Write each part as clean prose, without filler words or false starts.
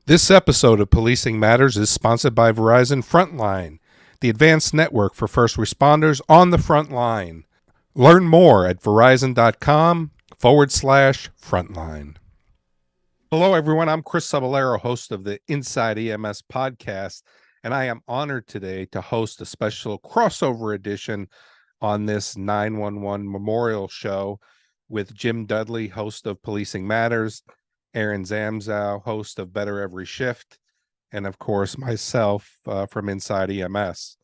This episode of Policing Matters is sponsored by Verizon Frontline, the advanced network for first responders on the front line. Learn more at verizon.com/frontline. Hello, everyone. I'm Chris Cebollero, host of the Inside EMS podcast, and I am honored today to host a special crossover edition on this 911 memorial show with Jim Dudley, host of Policing Matters, Aaron Zamzow, host of Better Every Shift, and of course myself from Inside EMS.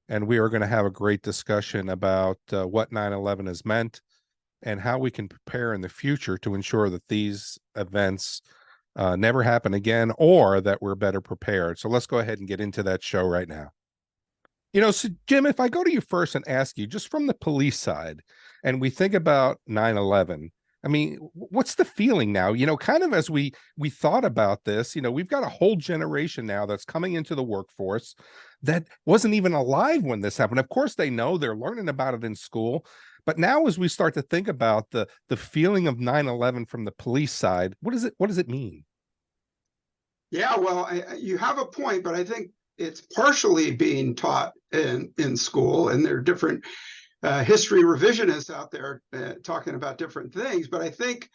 And we are going to have a great discussion about what 9/11 has meant and how we can prepare in the future to ensure that these events never happen again, or that we're better prepared. So let's go ahead and get into that show right now. So Jim, if I go to you first and ask you, just from the police side, and we think about 9/11, I mean, what's the feeling now? Kind of as we thought about this, we've got a whole generation now that's coming into the workforce that wasn't even alive when this happened. Of course, they know, they're learning about it in school. But now as we start to think about the feeling of 9/11 from the police side, what does it mean? Yeah, well, you have a point, but I think it's partially being taught in school, and there are different history revisionists out there talking about different things. But I think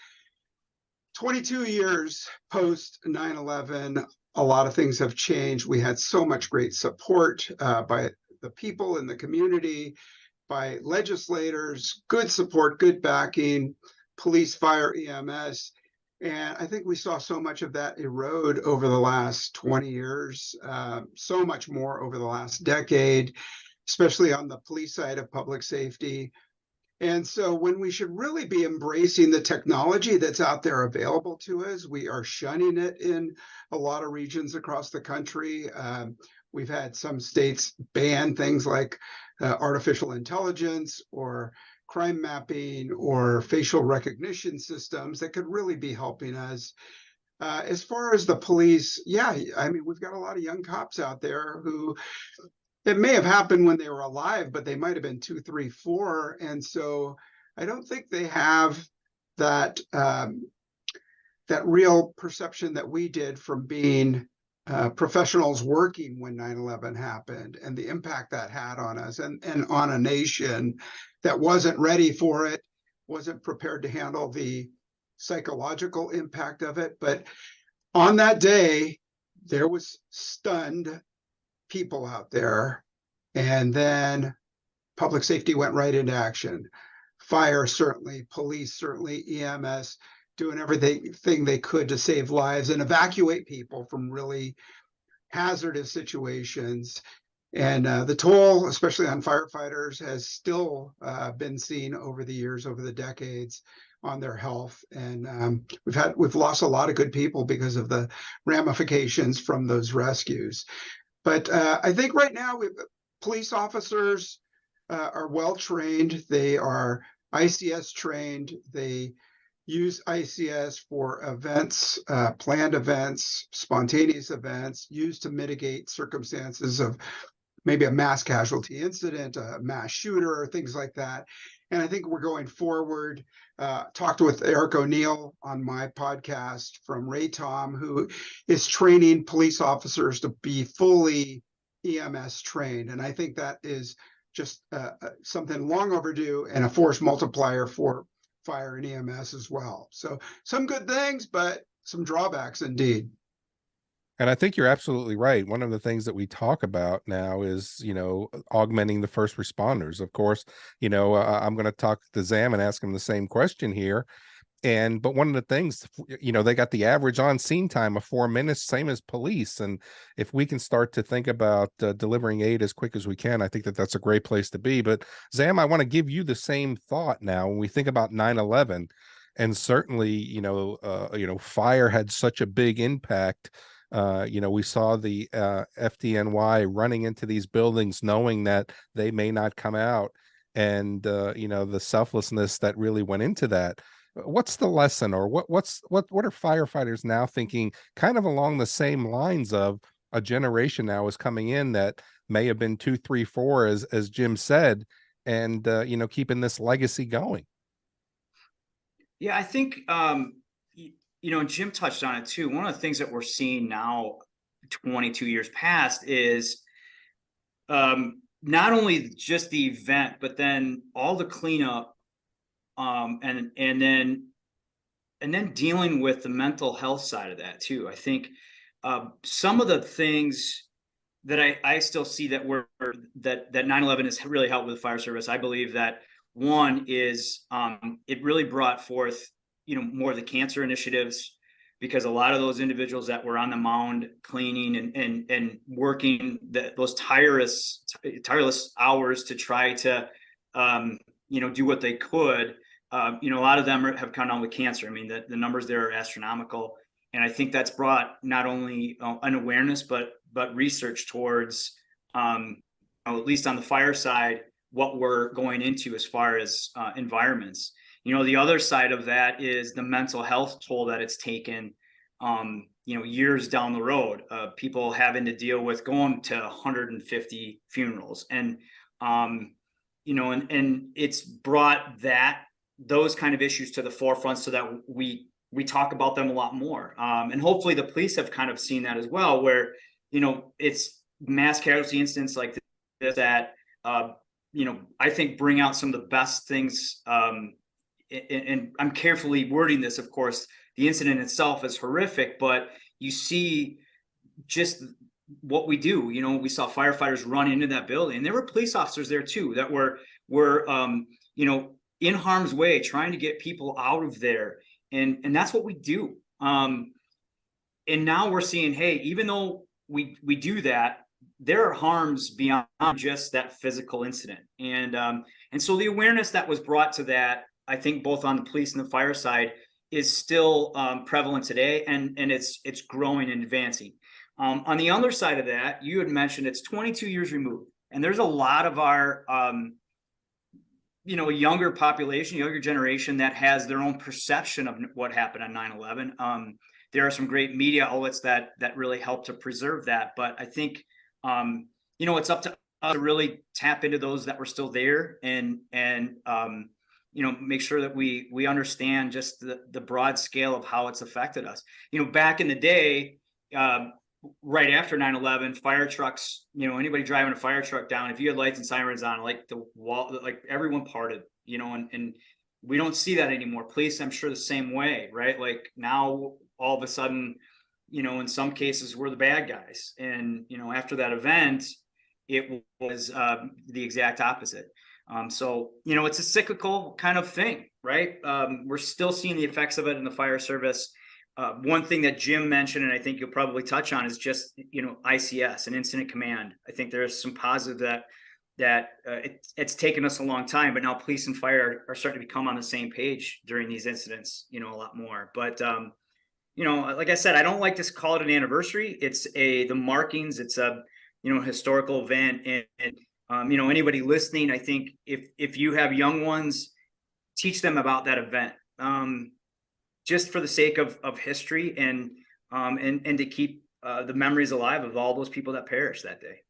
22 years post 9/11, a lot of things have changed. We had so much great support by the people in the community, by legislators, good support, good backing, police, fire, EMS. And I think we saw so much of that erode over the last 20 years, so much more over the last decade, especially on the police side of public safety. And so when we should really be embracing the technology that's out there available to us, we are shunning it in a lot of regions across the country. We've had some states ban things like artificial intelligence or crime mapping or facial recognition systems that could really be helping us. As far as the police, yeah, I mean, we've got a lot of young cops out there who it may have happened when they were alive, but they might have been 2, 3, 4. And so I don't think they have that that real perception that we did from being professionals working when 9/11 happened, and the impact that had on us and on a nation that wasn't ready for it, wasn't prepared to handle the psychological impact of it. But on that day, there was stunned people out there, and then public safety went right into action. Fire, certainly, police, certainly, EMS, doing everything they could to save lives and evacuate people from really hazardous situations. And the toll, especially on firefighters, has still been seen over the years, over the decades, on their health. And we've lost a lot of good people because of the ramifications from those rescues. But I think right now police officers are well trained. They are ICS trained. They use ICS for events, planned events, spontaneous events, used to mitigate circumstances of maybe a mass casualty incident, a mass shooter, or things like that. And I think we're going forward. Talked with Eric O'Neill on my podcast from Ray Tom, who is training police officers to be fully EMS trained. And I think that is just something long overdue and a force multiplier for fire and EMS as well. So some good things, but some drawbacks indeed. And I think you're absolutely right. One of the things that we talk about now is, augmenting the first responders. Of course, I'm going to talk to Zam and ask him the same question here. But one of the things, they got the average on scene time of 4 minutes, same as police. And if we can start to think about delivering aid as quick as we can, I think that that's a great place to be. But Zam, I want to give you the same thought now when we think about 9/11, and certainly, fire had such a big impact. We saw the FDNY running into these buildings knowing that they may not come out, and the selflessness that really went into that. What's the lesson, or what are firefighters now thinking, kind of along the same lines of a generation now is coming in that may have been 2, 3, 4, as Jim said, and keeping this legacy going? Yeah, I think And Jim touched on it too. One of the things that we're seeing now, 22 years past, is not only just the event, but then all the cleanup, and then dealing with the mental health side of that too. I think some of the things that I still see that 9/11 has really helped with the fire service. I believe that one is it really brought forth more of the cancer initiatives, because a lot of those individuals that were on the mound cleaning and working those tireless hours to try to do what they could. A lot of them have come down with cancer. I mean, the numbers there are astronomical, and I think that's brought not only an awareness but research towards, at least on the fire side, what we're going into as far as environments. The other side of that is the mental health toll that it's taken, years down the road. People having to deal with going to 150 funerals, and and it's brought those kind of issues to the forefront, so that we talk about them a lot more. And hopefully the police have kind of seen that as well, where it's mass casualty incidents like this that I think bring out some of the best things. And I'm carefully wording this, of course. The incident itself is horrific, but you see just what we do. We saw firefighters run into that building, and there were police officers there too that were in harm's way, trying to get people out of there, and that's what we do. And now we're seeing, hey, even though we do that, there are harms beyond just that physical incident, and so the awareness that was brought to that, I think, both on the police and the fire side, is still prevalent today, and it's growing and advancing. On the other side of that, you had mentioned it's 22 years removed, and there's a lot of our younger population, younger generation, that has their own perception of what happened on 9/11. There are some great media outlets that really help to preserve that, but I think it's up to us to really tap into those that were still there, and make sure that we understand just the broad scale of how it's affected us. Back in the day, right after 9/11, fire trucks, anybody driving a fire truck down, if you had lights and sirens on, like the wall, like everyone parted, and we don't see that anymore. Police, I'm sure, the same way, right? Like now, all of a sudden, in some cases, we're the bad guys. And, after that event, it was the exact opposite. So, it's a cyclical kind of thing, right? We're still seeing the effects of it in the fire service. One thing that Jim mentioned, and I think you'll probably touch on, is just, ICS and incident command. I think there's some positive that it's taken us a long time, but now police and fire are starting to become on the same page during these incidents, a lot more. But, like I said, I don't like to call it an anniversary. It's the markings. It's a, historical event. And anybody listening, I think if you have young ones, teach them about that event. Just for the sake of history, and to keep the memories alive of all those people that perished that day.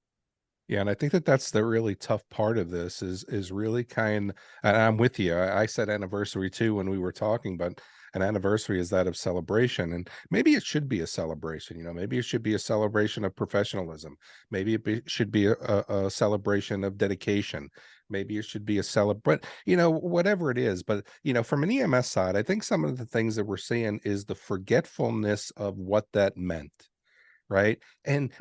Yeah, and I think that that's the really tough part of this is really and I'm with you. I said anniversary too when we were talking, but an anniversary is that of celebration, and maybe it should be a celebration. Maybe it should be a celebration of professionalism. Maybe should be a celebration of dedication. Maybe it should be a celebrate, whatever it is. But from an EMS side, I think some of the things that we're seeing is the forgetfulness of what that meant. Right.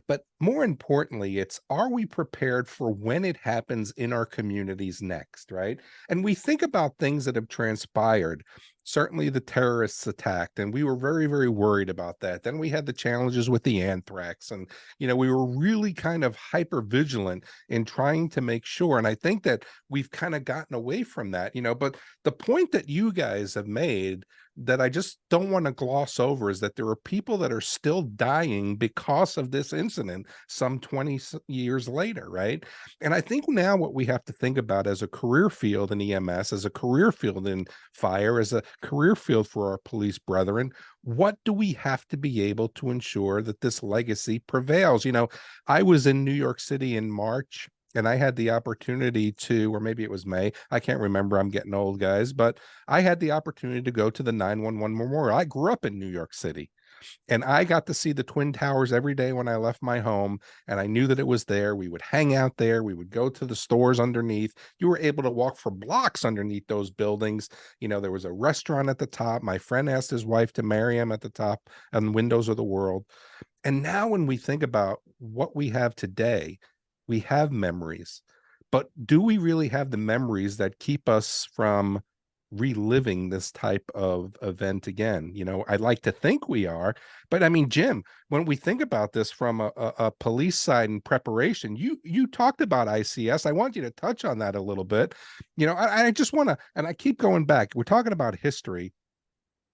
But more importantly, are we prepared for when it happens in our communities next? Right. And we think about things that have transpired. Certainly the terrorists attacked, and we were very, very worried about that. Then we had the challenges with the anthrax, and, we were really kind of hyper vigilant in trying to make sure. And I think that we've kind of gotten away from that, but the point that you guys have made that I just don't want to gloss over is that there are people that are still dying because of this incident some 20 years later, right? And I think now what we have to think about as a career field in EMS, as a career field in fire, as a career field for our police brethren, what do we have to be able to ensure that this legacy prevails? I was in New York City in March, and I had the opportunity to, or maybe it was May, I can't remember, I'm getting old, guys, but I had the opportunity to go to the 911 memorial. I grew up in New York City, and I got to see the Twin Towers every day when I left my home, and I knew that it was there. We would hang out there. We would go to the stores underneath. You were able to walk for blocks underneath those buildings. You know, there was a restaurant at the top. My friend asked his wife to marry him at the top on Windows of the World. And now when we think about what we have today, we have memories, but do we really have the memories that keep us from reliving this type of event again? You know, I'd like to think we are, but I mean, Jim, when we think about this from a police side and preparation, you talked about ICS. I want you to touch on that a little bit. You know, I just want to, and I keep going back. We're talking about history,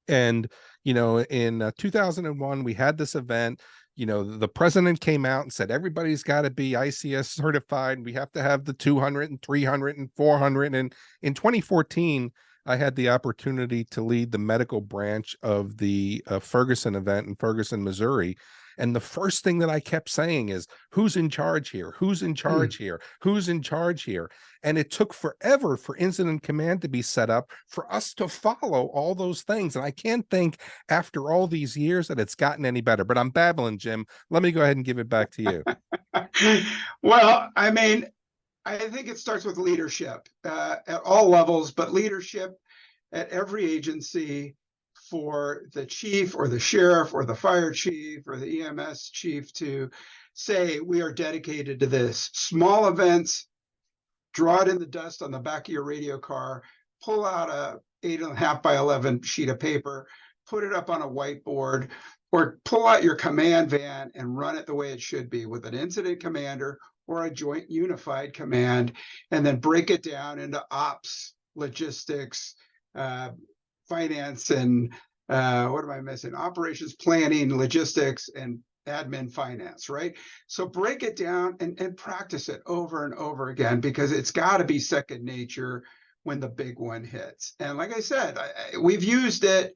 and you know, in 2001, we had this event. You know, the president came out and said everybody's got to be ICS certified. We have to have the 200 and 300 and 400. And in 2014, I had the opportunity to lead the medical branch of the Ferguson event in Ferguson, Missouri. And the first thing that I kept saying is, who's in charge here? Who's in charge here? Who's in charge here? And it took forever for incident command to be set up for us to follow all those things. And I can't think after all these years that it's gotten any better, but I'm babbling, Jim. Let me go ahead and give it back to you. Well, I mean, I think it starts with leadership at all levels, but leadership at every agency, for the chief or the sheriff or the fire chief or the EMS chief to say, we are dedicated to this. Small events, draw it in the dust on the back of your radio car, pull out a 8.5 by 11 sheet of paper, put it up on a whiteboard, or pull out your command van and run it the way it should be with an incident commander or a joint unified command, and then break it down into ops, logistics, finance, and what am I missing? Operations planning, logistics, and admin finance, right? So break it down and practice it over and over again, because it's got to be second nature when the big one hits. And like I said, we've used it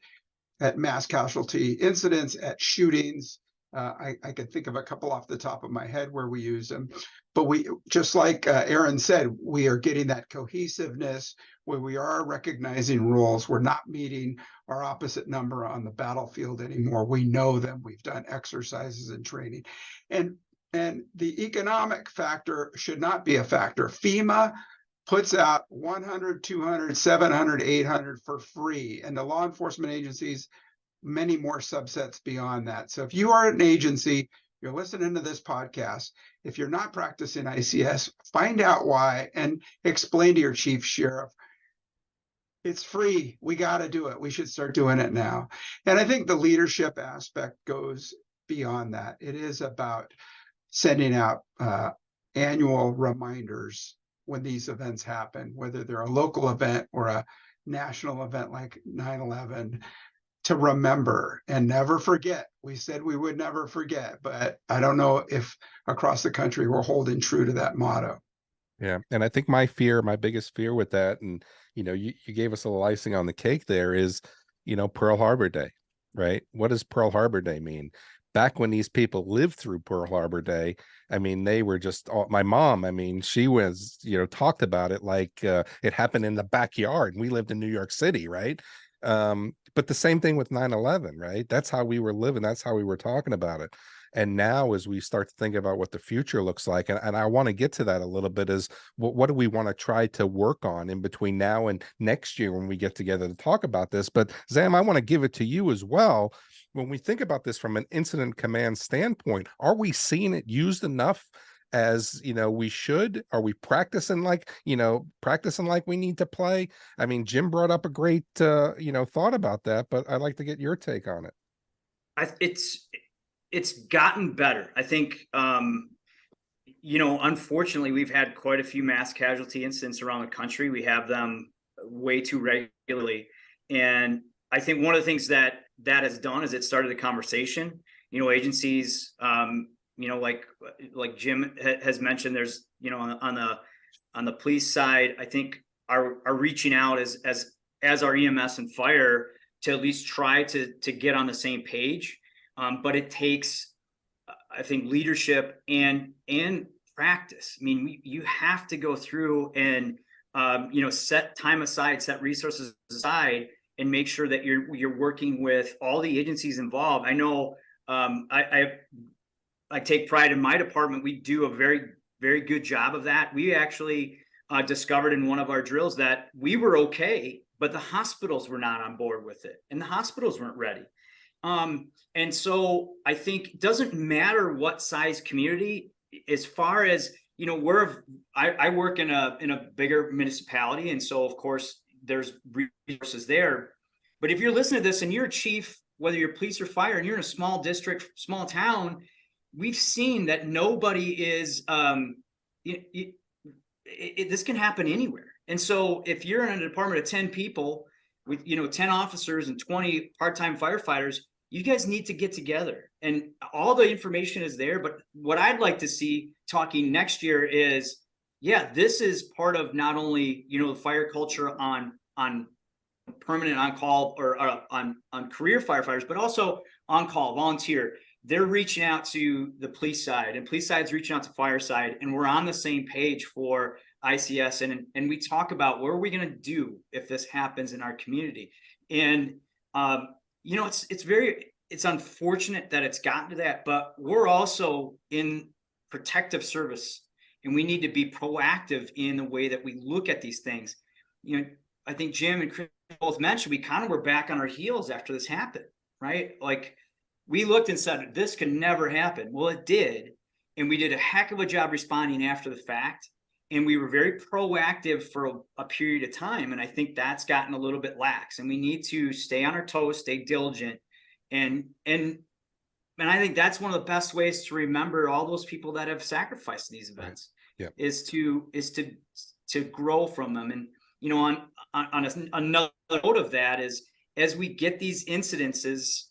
at mass casualty incidents, at shootings. I could think of a couple off the top of my head where we use them, but we, just like Aaron said, we are getting that cohesiveness where we are recognizing roles. We're not meeting our opposite number on the battlefield anymore. We know them. We've done exercises and training, and the economic factor should not be a factor. FEMA puts out 100, 200, 700, 800 for free, and the law enforcement agencies, many more subsets beyond that. So if you are an agency, you're listening to this podcast, if you're not practicing ICS, find out why and explain to your chief, sheriff, it's free. We got to do it. We should start doing it now. And I think the leadership aspect goes beyond that. It is about sending out annual reminders when these events happen, whether they're a local event or a national event like 9/11, to remember and never forget. We said we would never forget, but I don't know if across the country we're holding true to that motto. Yeah. And I think my biggest fear with that, and you know, you gave us a little icing on the cake there, is, you know, Pearl Harbor Day, right? What does Pearl Harbor Day mean? Back when these people lived through Pearl Harbor Day, I mean, they were just my mom, I mean, she was, you know, talked about it like it happened in the backyard, and we lived in New York City, right? But the same thing with 9/11, right? That's how we were living. That's how we were talking about it. And now, as we start to think about what the future looks like, and I want to get to that a little bit, is what do we want to try to work on in between now and next year when we get together to talk about this? But Zam, I want to give it to you as well. When we think about this from an incident command standpoint, are we seeing it used enough as, you know, we should? Are we practicing like we need to play? I mean, Jim brought up a great you know, thought about that, but I'd like to get your take on it. It's gotten better. I think, you know, unfortunately, we've had quite a few mass casualty incidents around the country. We have them way too regularly. And I think one of the things that has done is it started a conversation. You know, agencies, you know, like Jim has mentioned, there's, you know, on the police side, I think are reaching out as our EMS and fire to at least try to get on the same page. But it takes, I think, leadership and practice. I mean, you have to go through and set time aside, set resources aside, and make sure that you're working with all the agencies involved. I know I take pride in my department. We do a very, very good job of that. We actually discovered in one of our drills that we were okay, but the hospitals were not on board with it, and the hospitals weren't ready. And so I think it doesn't matter what size community, as far as, I work in a bigger municipality. And so of course there's resources there, but if you're listening to this and you're a chief, whether you're police or fire, and you're in a small district, small town, we've seen that nobody is, this can happen anywhere. And so if you're in a department of 10 people with, 10 officers and 20 part-time firefighters, you guys need to get together, and all the information is there. But what I'd like to see talking next year is, this is part of not only, the fire culture on permanent on-call or on career firefighters, but also on-call, volunteer. They're reaching out to the police side, and police side's reaching out to fire side, and we're on the same page for ICS. And we talk about, what are we going to do if this happens in our community? And, it's unfortunate that it's gotten to that, but we're also in protective service, and we need to be proactive in the way that we look at these things. I think Jim and Chris both mentioned, we kind of were back on our heels after this happened, right? Like, we looked and said, this could never happen. Well, it did. And we did a heck of a job responding after the fact. And we were very proactive for a period of time. And I think that's gotten a little bit lax, and we need to stay on our toes, stay diligent. And I think that's one of the best ways to remember all those people that have sacrificed these events, right. is to grow from them. And, another note of that is, as we get these incidences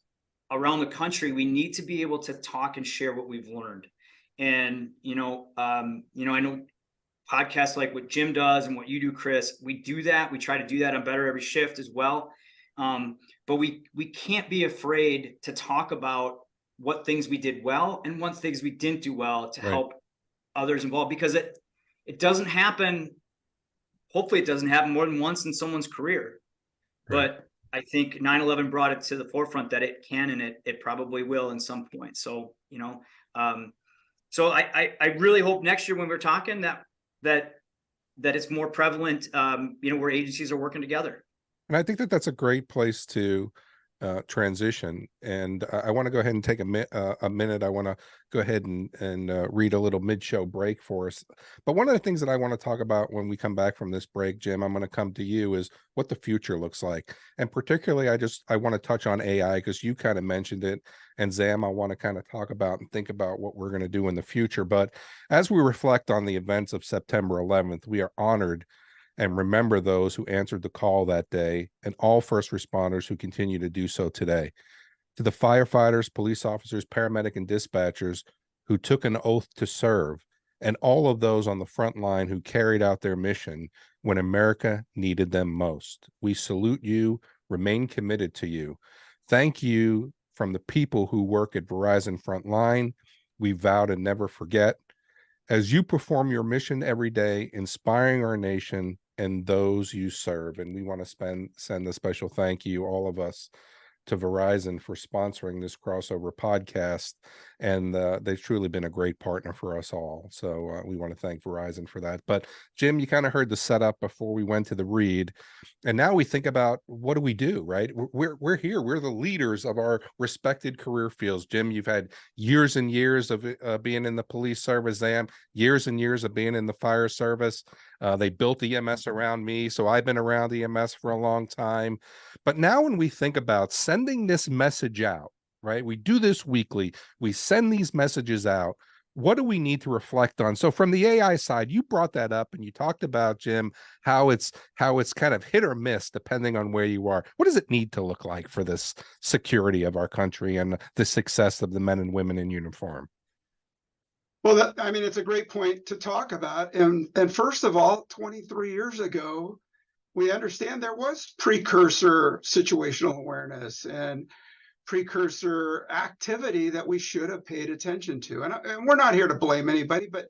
around the country, we need to be able to talk and share what we've learned. And, I know podcasts like what Jim does and what you do, Chris, we do that. We try to do that on Better Every Shift as well. But we can't be afraid to talk about what things we did well and what things we didn't do well to help others involved, because it doesn't happen. Hopefully it doesn't happen more than once in someone's career. Right. But I think 9/11 brought it to the forefront that it can, and it probably will in some point. So, so I really hope next year when we're talking that it's more prevalent, where agencies are working together. And I think that that's a great place to transition. And I want to go ahead and take a minute. I want to go ahead and read a little mid-show break for us. But one of the things that I want to talk about when we come back from this break, Jim, I'm going to come to you, is what the future looks like. And particularly, I want to touch on AI, because you kind of mentioned it. And Zam, I want to kind of talk about and think about what we're going to do in the future. But as we reflect on the events of September 11th, we are honored and remember those who answered the call that day, and all first responders who continue to do so today. To the firefighters, police officers, paramedic, and dispatchers who took an oath to serve, and all of those on the front line who carried out their mission when America needed them most. We salute you, remain committed to you. Thank you from the people who work at Verizon Frontline. We vow to never forget. As you perform your mission every day, inspiring our nation and those you serve. And we want to send a special thank you, all of us, to Verizon for sponsoring this crossover podcast. And they've truly been a great partner for us all. So we want to thank Verizon for that. But Jim, you kind of heard the setup before we went to the read. And now we think about, what do we do, right? We're here. We're the leaders of our respected career fields. Jim, you've had years and years of being in the police service. Zam, years and years of being in the fire service. They built EMS around me, so I've been around EMS for a long time. But now when we think about sending this message out, right? We do this weekly. We send these messages out. What do we need to reflect on? So from the AI side, you brought that up, and you talked about, Jim, how it's kind of hit or miss depending on where you are. What does it need to look like for this security of our country and the success of the men and women in uniform? Well, it's a great point to talk about. And first of all, 23 years ago, we understand there was precursor situational awareness and precursor activity that we should have paid attention to. And we're not here to blame anybody, but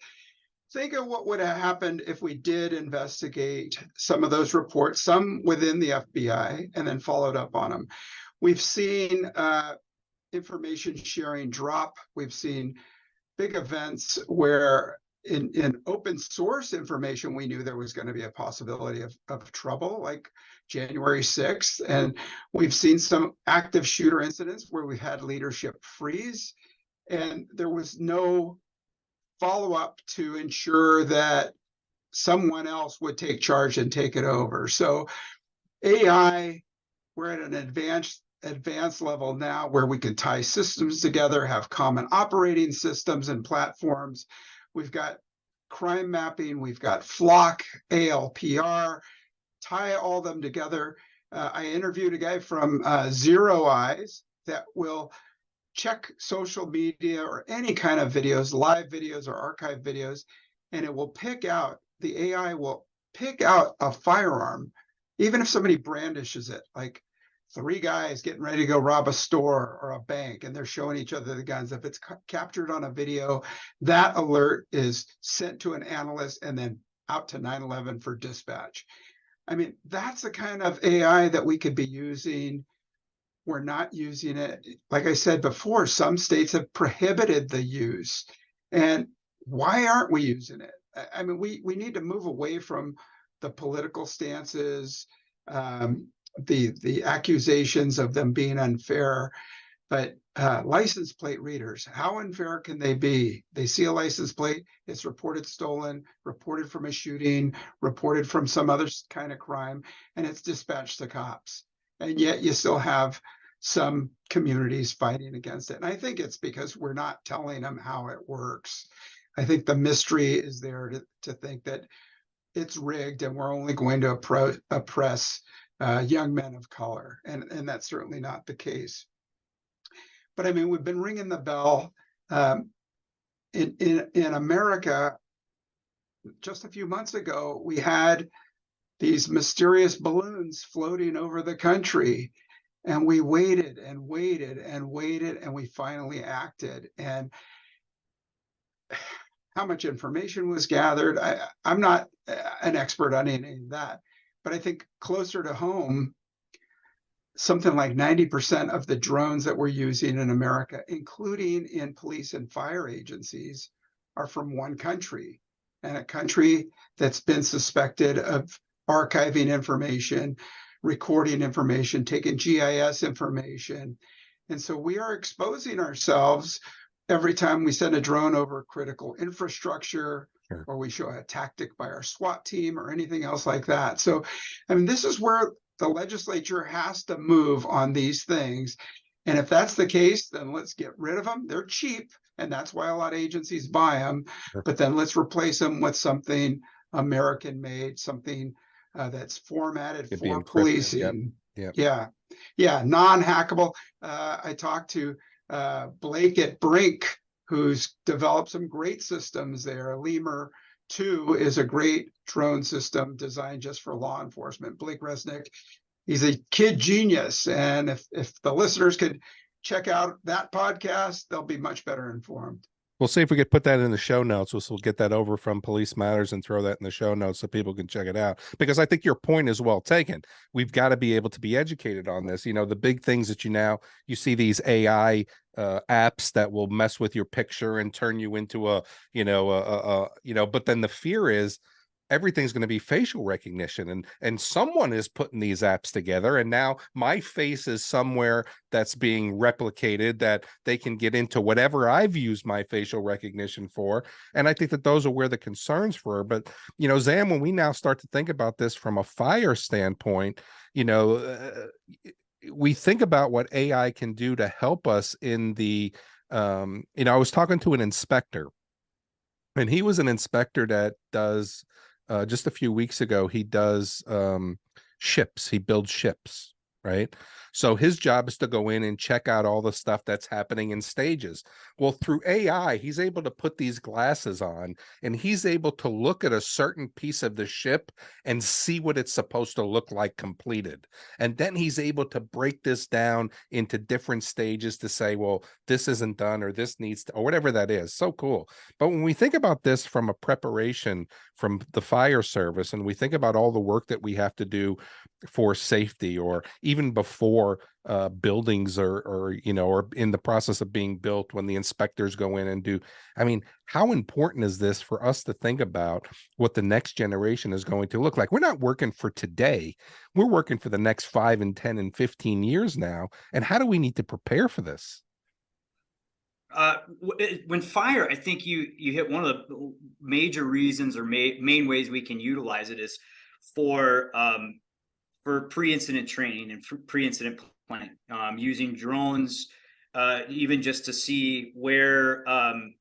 think of what would have happened if we did investigate some of those reports, some within the FBI, and then followed up on them. We've seen information sharing drop. We've seen big events where in open source information, we knew there was going to be a possibility of trouble, like January 6th. And we've seen some active shooter incidents where we've had leadership freeze, and there was no follow-up to ensure that someone else would take charge and take it over. So AI, we're at an advanced level now where we can tie systems together, have common operating systems and platforms. We've got crime mapping, we've got FLOC, ALPR, tie all them together. I interviewed a guy from Zero Eyes that will check social media or any kind of videos, live videos or archive videos, and it will pick out, the AI will pick out a firearm, even if somebody brandishes it, like 3 guys getting ready to go rob a store or a bank, and they're showing each other the guns. If it's captured on a video, that alert is sent to an analyst and then out to 911 for dispatch. I mean, that's the kind of AI that we could be using. We're not using it. Like I said before, some states have prohibited the use. And why aren't we using it? I mean, we need to move away from the political stances, the accusations of them being unfair. But license plate readers, how unfair can they be? They see a license plate, it's reported stolen, reported from a shooting, reported from some other kind of crime, and it's dispatched to cops. And yet you still have some communities fighting against it. And I think it's because we're not telling them how it works. I think the mystery is there to think that it's rigged and we're only going to oppress young men of color. And that's certainly not the case. But I mean, we've been ringing the bell. In America, just a few months ago, we had these mysterious balloons floating over the country. And we waited and waited and waited, and we finally acted. And how much information was gathered? I'm not an expert on any of that, but I think closer to home, something like 90% of the drones that we're using in America, including in police and fire agencies, are from one country, and a country that's been suspected of archiving information, recording information, taking GIS information. And so we are exposing ourselves every time we send a drone over critical infrastructure, Sure. or we show a tactic by our SWAT team or anything else like that. So, I mean, this is where the legislature has to move on these things. And if that's the case, then let's get rid of them. They're cheap, and that's why a lot of agencies buy them. Sure. But then let's replace them with something American made, something that's formatted Could be for encrypted. policing. Yep. Yeah, non-hackable. I talked to Blake at Brink, who's developed some great systems there. Lemur 2 is a great drone system designed just for law enforcement. Blake Resnick, he's a kid genius. And if the listeners could check out that podcast, they'll be much better informed. We'll see if we could put that in the show notes. We'll get that over from Police Matters and throw that in the show notes so people can check it out. Because I think your point is well taken. We've got to be able to be educated on this. You know, the big things that you see these AI apps that will mess with your picture and turn you into but then the fear is everything's going to be facial recognition, and someone is putting these apps together, and now my face is somewhere that's being replicated that they can get into whatever I've used my facial recognition for. And I think that those are where the concerns were. But Zam, when we now start to think about this from a fire standpoint, we think about what AI can do to help us in the I was talking to an inspector, and he was an inspector that does just a few weeks ago, he does ships. He builds ships, right? So his job is to go in and check out all the stuff that's happening in stages. Well, through AI, he's able to put these glasses on and he's able to look at a certain piece of the ship and see what it's supposed to look like completed. And then he's able to break this down into different stages to say, well, this isn't done or this needs to, or whatever that is. So cool. But when we think about this from a preparation from the fire service, and we think about all the work that we have to do for safety, or even before buildings or or in the process of being built, when the inspectors go in and do, I mean, how important is this for us to think about what the next generation is going to look like? We're not working for today, we're working for the next 5 and 10 and 15 years now. And how do we need to prepare for this? When fire, I think you hit one of the major reasons or main ways we can utilize it is for pre-incident training and pre-incident planning, using drones, even just to see where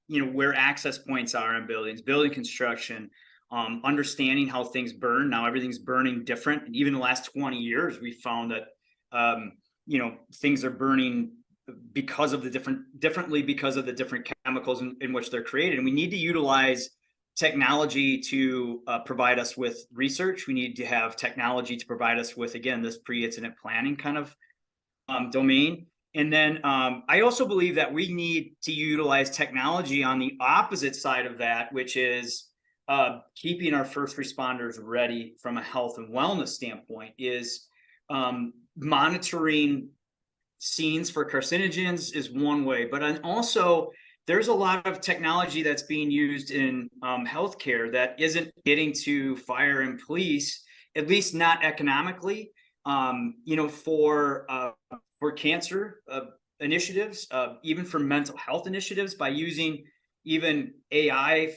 where access points are in buildings, building construction, understanding how things burn. Now everything's burning different, and even in the last 20 years, we found that things are burning because of the different chemicals in which they're created. And we need to utilize technology to provide us with research. We need to have technology to provide us with, again, this pre-incident planning kind of domain. And then I also believe that we need to utilize technology on the opposite side of that, which is keeping our first responders ready from a health and wellness standpoint, is monitoring scenes for carcinogens is one way, but also there's a lot of technology that's being used in healthcare that isn't getting to fire and police, at least not economically. For cancer initiatives, even for mental health initiatives, by using even AI,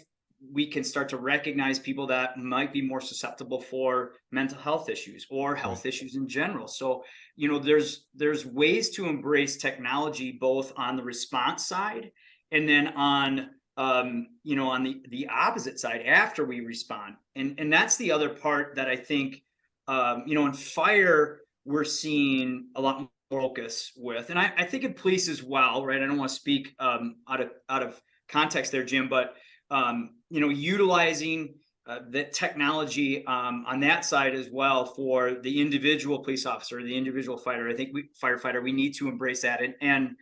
we can start to recognize people that might be more susceptible for mental health issues or health issues in general. So, there's ways to embrace technology both on the response side and then on on the opposite side after we respond. And that's the other part that I think in fire we're seeing a lot more focus with, and I think in police as well, right? I don't want to speak out of context there, Jim, but utilizing the technology on that side as well for the individual police officer, the individual fighter. I think firefighter, we need to embrace that, and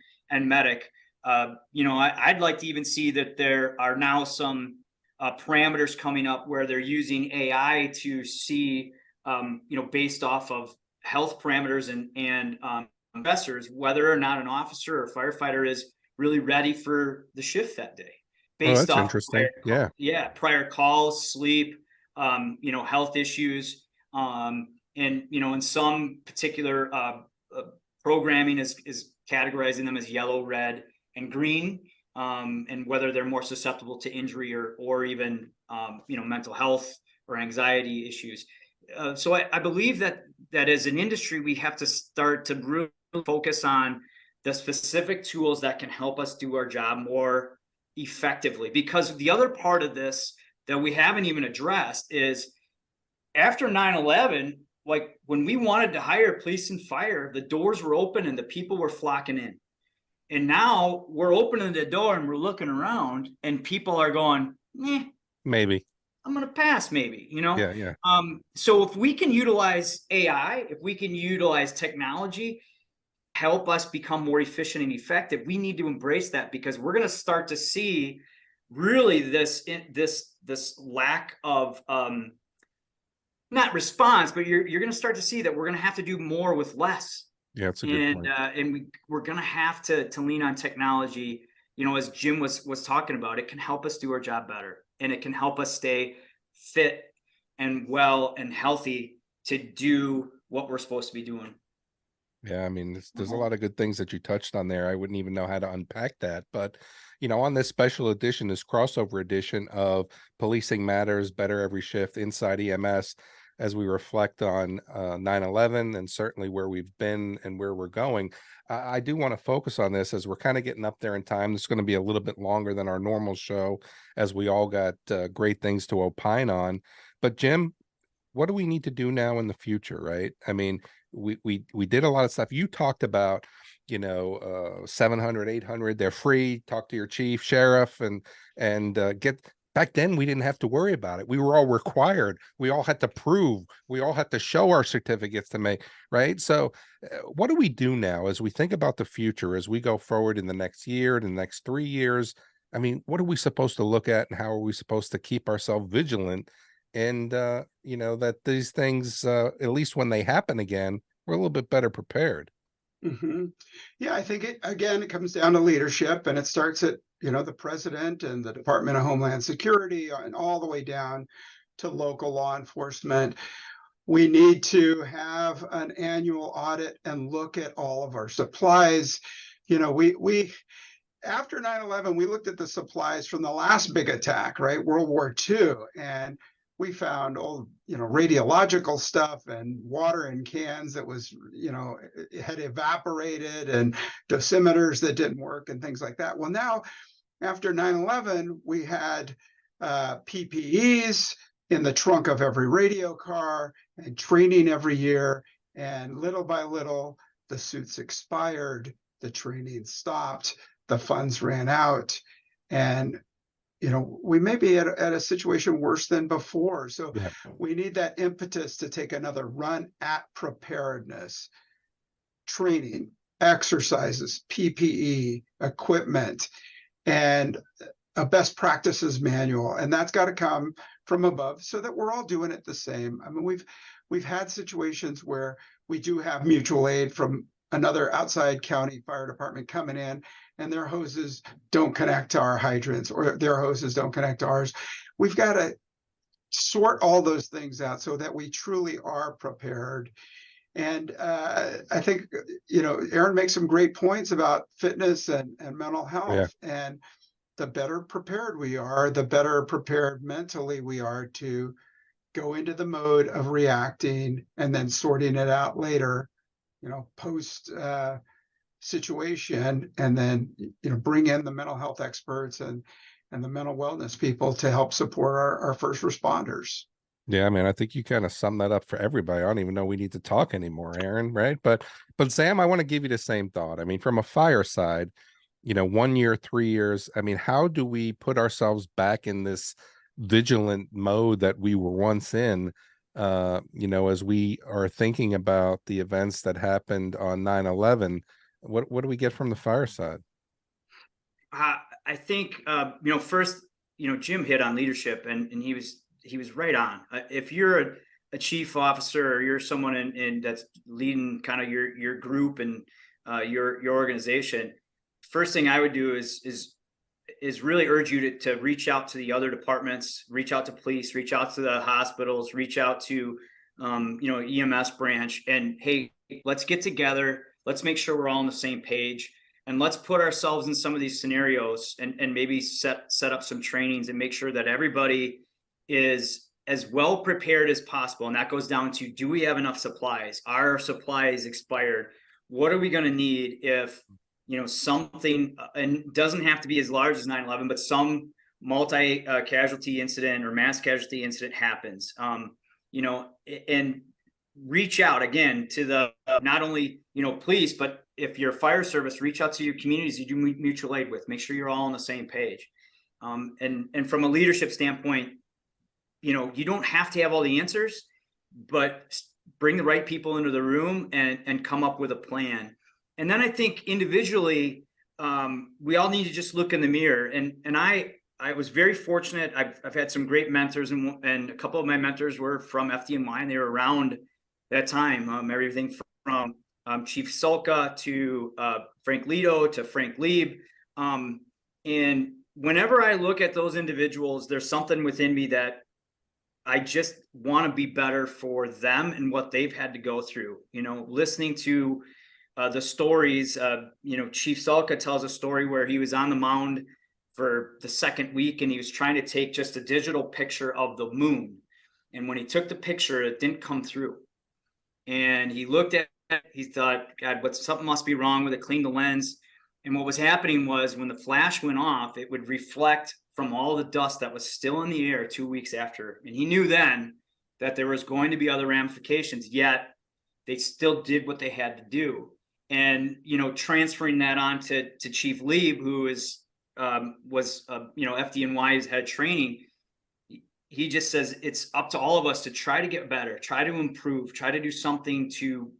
medic. I'd like to even see that there are now some parameters coming up where they're using AI to see, based off of health parameters and investors, whether or not an officer or firefighter is really ready for the shift that day. Based that's off interesting. prior calls, sleep, health issues, and in some particular programming is categorizing them as yellow, red, and green, and whether they're more susceptible to injury or even mental health or anxiety issues. So I believe that as an industry, we have to start to really focus on the specific tools that can help us do our job more effectively. Because the other part of this that we haven't even addressed is after 9/11, like when we wanted to hire police and fire, the doors were open and the people were flocking in. And now we're opening the door and we're looking around and people are going, Maybe I'm going to pass, maybe, Yeah. So if we can utilize AI, if we can utilize technology, help us become more efficient and effective, we need to embrace that, because we're going to start to see really this lack of not response, but you're going to start to see that we're going to have to do more with less. Yeah, it's a good point. And we're going to have to lean on technology. As Jim was talking about, it can help us do our job better, and it can help us stay fit and well and healthy to do what we're supposed to be doing. Yeah, I mean, there's a lot of good things that you touched on there. I wouldn't even know how to unpack that. But, on this special edition, this crossover edition of Policing Matters, Better Every Shift inside EMS, as we reflect on 9/11 and certainly where we've been and where we're going, I do want to focus on this as we're kind of getting up there in time. It's going to be a little bit longer than our normal show, as we all got great things to opine on. But Jim, what do we need to do now in the future, right? I mean, we did a lot of stuff. You talked about, 700, 800, they're free. Talk to your chief, sheriff, and get. Back then, we didn't have to worry about it. We were all required. We all had to prove. We all had to show our certificates to make, right? So what do we do now as we think about the future, as we go forward in the next year, the next 3 years? I mean, what are we supposed to look at, and how are we supposed to keep ourselves vigilant? And, that these things, at least when they happen again, we're a little bit better prepared. Yeah, I think it comes down to leadership, and it starts at, the president and the Department of Homeland Security and all the way down to local law enforcement. We need to have an annual audit and look at all of our supplies. We after 9/11, we looked at the supplies from the last big attack, right? World War II. And we found old, radiological stuff and water in cans that was, it had evaporated, and dosimeters that didn't work and things like that. Well, now after 9/11, we had PPEs in the trunk of every radio car and training every year. And little by little, the suits expired, the training stopped, the funds ran out, and we may be at a situation worse than before. So Yeah. we need that impetus to take another run at preparedness, training, exercises, PPE, equipment, and a best practices manual. And that's got to come from above so that we're all doing it the same. I mean, we've had situations where we do have mutual aid from another outside county fire department coming in, and their hoses don't connect to our hydrants, or their hoses don't connect to ours. We've got to sort all those things out so that we truly are prepared. And I think, Aaron makes some great points about fitness and mental health. Yeah. And the better prepared we are, the better prepared mentally we are to go into the mode of reacting and then sorting it out later, post situation, and then bring in the mental health experts and the mental wellness people to help support our first responders. Yeah, I mean, I think you kind of sum that up for everybody. I don't even know we need to talk anymore, Aaron, right? But Sam, I want to give you the same thought. I mean, from a fire side, 1 year, 3 years, I mean, how do we put ourselves back in this vigilant mode that we were once in, as we are thinking about the events that happened on 9/11? What do we get from the fire side? I think, first, Jim hit on leadership, and he was right on. If you're a chief officer, or you're someone in that's leading kind of your group and your organization, first thing I would do is really urge you to reach out to the other departments, reach out to police, reach out to the hospitals, reach out to EMS branch, and hey, let's get together. Let's make sure we're all on the same page, and let's put ourselves in some of these scenarios, and maybe set up some trainings and make sure that everybody is as well prepared as possible. And that goes down to, do we have enough supplies? Are our supplies expired? What are we going to need if something, and doesn't have to be as large as 9/11, but some multi-casualty incident or mass casualty incident happens, and reach out again to the not only police, but if you're a fire service, reach out to your communities you do mutual aid with. Make sure you're all on the same page. And from a leadership standpoint, you don't have to have all the answers, but bring the right people into the room and come up with a plan. And then I think individually, we all need to just look in the mirror. And I was very fortunate. I've had some great mentors, and a couple of my mentors were from FDNY, and they were around that time. Everything from Chief Sulka to Frank Lido to Frank Lieb. And whenever I look at those individuals, there's something within me that I just want to be better for them and what they've had to go through. Listening to the stories, Chief Sulka tells a story where he was on the mound for the second week, and he was trying to take just a digital picture of the moon. And when he took the picture, it didn't come through. And he looked at it, he thought, God, something must be wrong with it, cleaned the lens. And what was happening was, when the flash went off, it would reflect from all the dust that was still in the air 2 weeks after. And he knew then that there was going to be other ramifications, yet they still did what they had to do. And, transferring that on to Chief Lieb, who was FDNY's head training. He just says it's up to all of us to try to get better, try to improve, try to do something to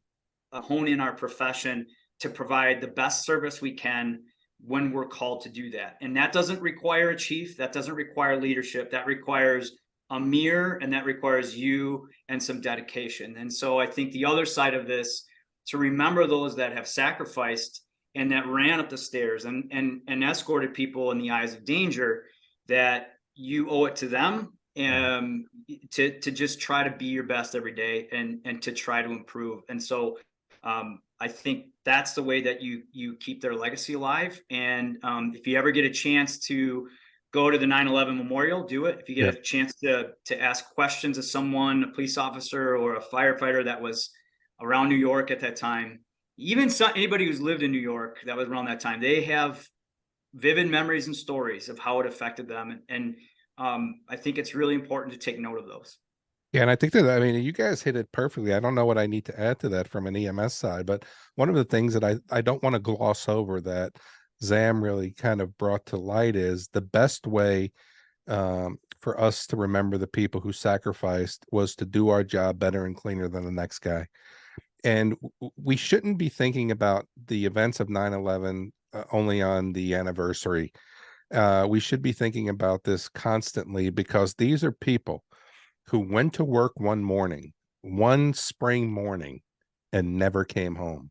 hone in our profession to provide the best service we can when we're called to do that. And that doesn't require a chief, that doesn't require leadership, that requires a mirror, and that requires you and some dedication. And so I think the other side of this, to remember those that have sacrificed and that ran up the stairs and escorted people in the eyes of danger, that you owe it to them to just try to be your best every day and to try to improve. And so I think that's the way that you keep their legacy alive. And if you ever get a chance to go to the 9/11 memorial, do it. If you get a chance to ask questions of someone, a police officer or a firefighter that was around New York at that time, even anybody who's lived in New York that was around that time, they have vivid memories and stories of how it affected them. And I think it's really important to take note of those. Yeah, and I think that, I mean, you guys hit it perfectly. I don't know what I need to add to that from an EMS side, but one of the things that I don't want to gloss over that Zam really kind of brought to light is the best way for us to remember the people who sacrificed was to do our job better and cleaner than the next guy. And we shouldn't be thinking about the events of 9/11 only on the anniversary. We should be thinking about this constantly, because these are people who went to work one spring morning, and never came home.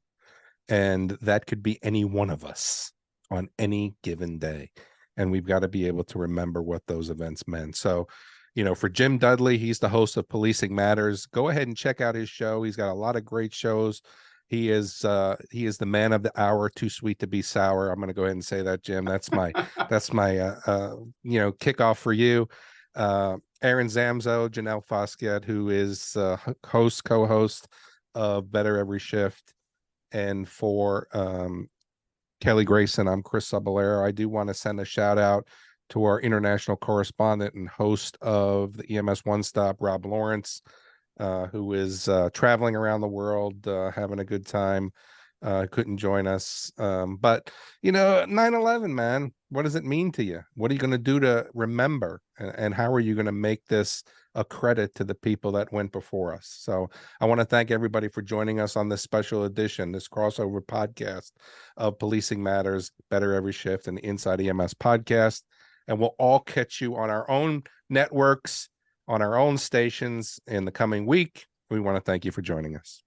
And that could be any one of us on any given day. And we've got to be able to remember what those events meant. So, for Jim Dudley, he's the host of Policing Matters. Go ahead and check out his show. He's got a lot of great shows. He is the man of the hour, too sweet to be sour. I'm going to go ahead and say that, Jim. That's my kickoff for you. Aaron Zamzow, Janelle Fosquet, who is co-host of Better Every Shift. And for Kelly Grayson, I'm Chris Cebollero. I do want to send a shout out to our international correspondent and host of the EMS One Stop, Rob Lawrence, who is traveling around the world, having a good time. Couldn't join us. But 9/11, man, what does it mean to you? What are you going to do to remember? And how are you going to make this a credit to the people that went before us? So I want to thank everybody for joining us on this special edition, this crossover podcast of Policing Matters, Better Every Shift, and the Inside EMS podcast. And we'll all catch you on our own networks, on our own stations in the coming week. We want to thank you for joining us.